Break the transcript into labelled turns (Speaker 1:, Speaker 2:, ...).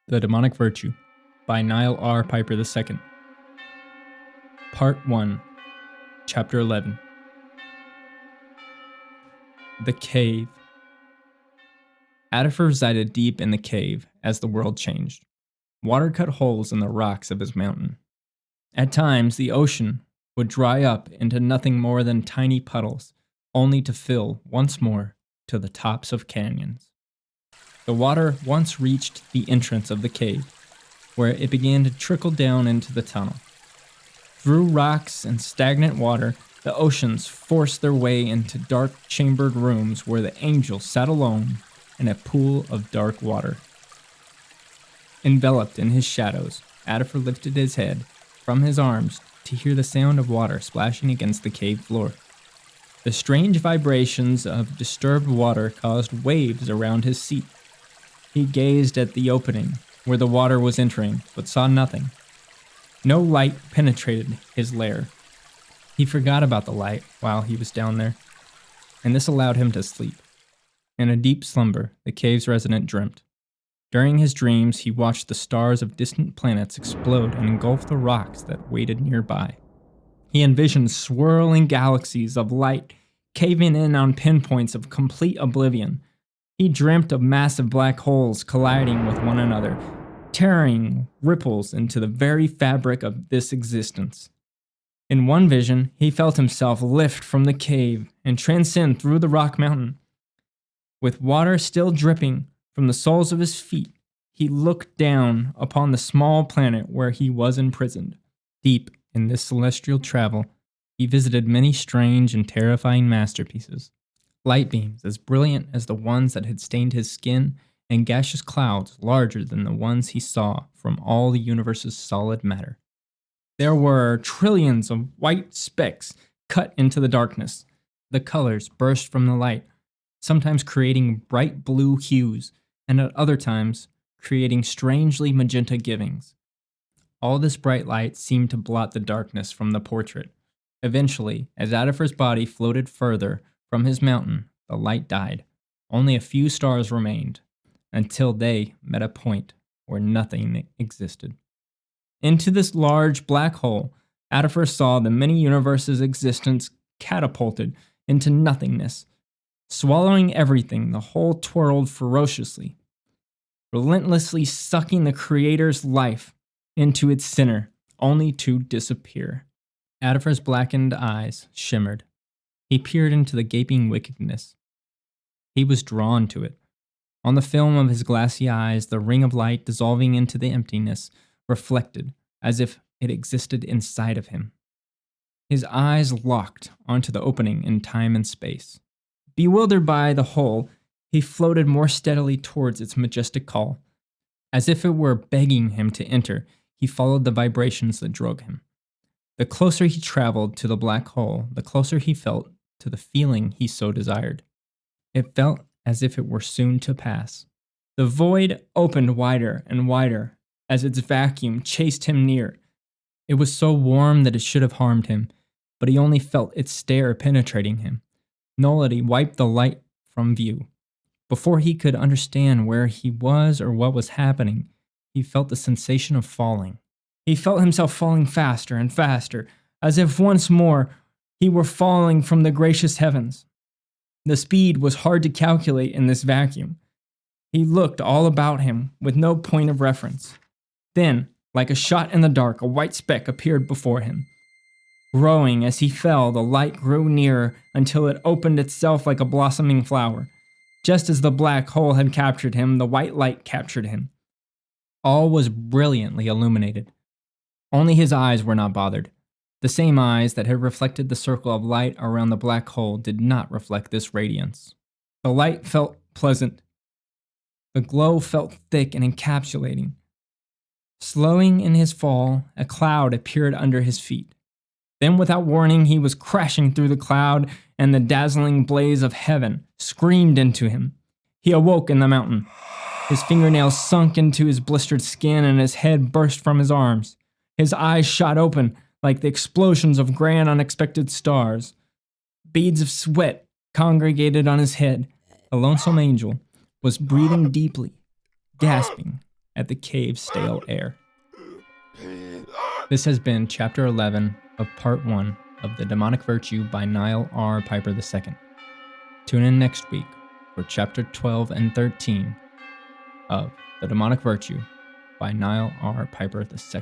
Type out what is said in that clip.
Speaker 1: The Demonic Virtue by Niall R. Piper II. Part 1, Chapter 11. The Cave. Adolf resided deep in the cave as the world changed. Water cut holes in the rocks of his mountain. At times, the ocean would dry up into nothing more than tiny puddles, only to fill once more to the tops of canyons. The water once reached the entrance of the cave, where it began to trickle down into the tunnel. Through rocks and stagnant water, the oceans forced their way into dark chambered rooms where the angel sat alone in a pool of dark water. Enveloped in his shadows, Adolf lifted his head from his arms to hear the sound of water splashing against the cave floor. The strange vibrations of disturbed water caused waves around his seat. He gazed at the opening where the water was entering, but saw nothing. No light penetrated his lair. He forgot about the light while he was down there, and this allowed him to sleep. In a deep slumber, the cave's resident dreamt. During his dreams, he watched the stars of distant planets explode and engulf the rocks that waited nearby. He envisioned swirling galaxies of light caving in on pinpoints of complete oblivion. He dreamt of massive black holes colliding with one another, tearing ripples into the very fabric of this existence. In one vision, he felt himself lift from the cave and transcend through the rock mountain. With water still dripping from the soles of his feet, he looked down upon the small planet where he was imprisoned. Deep in this celestial travel, he visited many strange and terrifying masterpieces. Light beams as brilliant as the ones that had stained his skin, and gaseous clouds larger than the ones he saw from all the universe's solid matter. There were trillions of white specks cut into the darkness. The colors burst from the light, sometimes creating bright blue hues, and at other times creating strangely magenta givings. All this bright light seemed to blot the darkness from the portrait. Eventually, as Adolf's body floated further from his mountain, the light died. Only a few stars remained, until they met a point where nothing existed. Into this large black hole, Adolf saw the many universes' existence catapulted into nothingness. Swallowing everything, the whole twirled ferociously, relentlessly sucking the Creator's life into its center, only to disappear. Adolf's blackened eyes shimmered. He peered into the gaping wickedness. He was drawn to it. On the film of his glassy eyes, the ring of light dissolving into the emptiness reflected as if it existed inside of him. His eyes locked onto the opening in time and space. Bewildered by the whole, he floated more steadily towards its majestic call. As if it were begging him to enter, he followed the vibrations that drove him. The closer he traveled to the black hole, the closer he felt to the feeling he so desired. It felt as if it were soon to pass. The void opened wider and wider as its vacuum chased him near. It was so warm that it should have harmed him, but he only felt its stare penetrating him. Nullity wiped the light from view. Before he could understand where he was or what was happening, he felt the sensation of falling. He felt himself falling faster and faster, as if once more he were falling from the gracious heavens. The speed was hard to calculate in this vacuum. He looked all about him with no point of reference. Then, like a shot in the dark, a white speck appeared before him. Growing as he fell, the light grew nearer until it opened itself like a blossoming flower. Just as the black hole had captured him, the white light captured him. All was brilliantly illuminated. Only his eyes were not bothered. The same eyes that had reflected the circle of light around the black hole did not reflect this radiance. The light felt pleasant. The glow felt thick and encapsulating. Slowing in his fall, a cloud appeared under his feet. Then, without warning, he was crashing through the cloud, and the dazzling blaze of heaven screamed into him. He awoke in the mountain. His fingernails sunk into his blistered skin, and his head burst from his arms. His eyes shot open like the explosions of grand unexpected stars. Beads of sweat congregated on his head. A lonesome angel was breathing deeply, gasping, at the cave's stale air. This has been Chapter 11 of Part 1 of The Demonic Virtue by Niall R. Piper II. Tune in next week for Chapter 12 and 13 of The Demonic Virtue by Niall R. Piper II.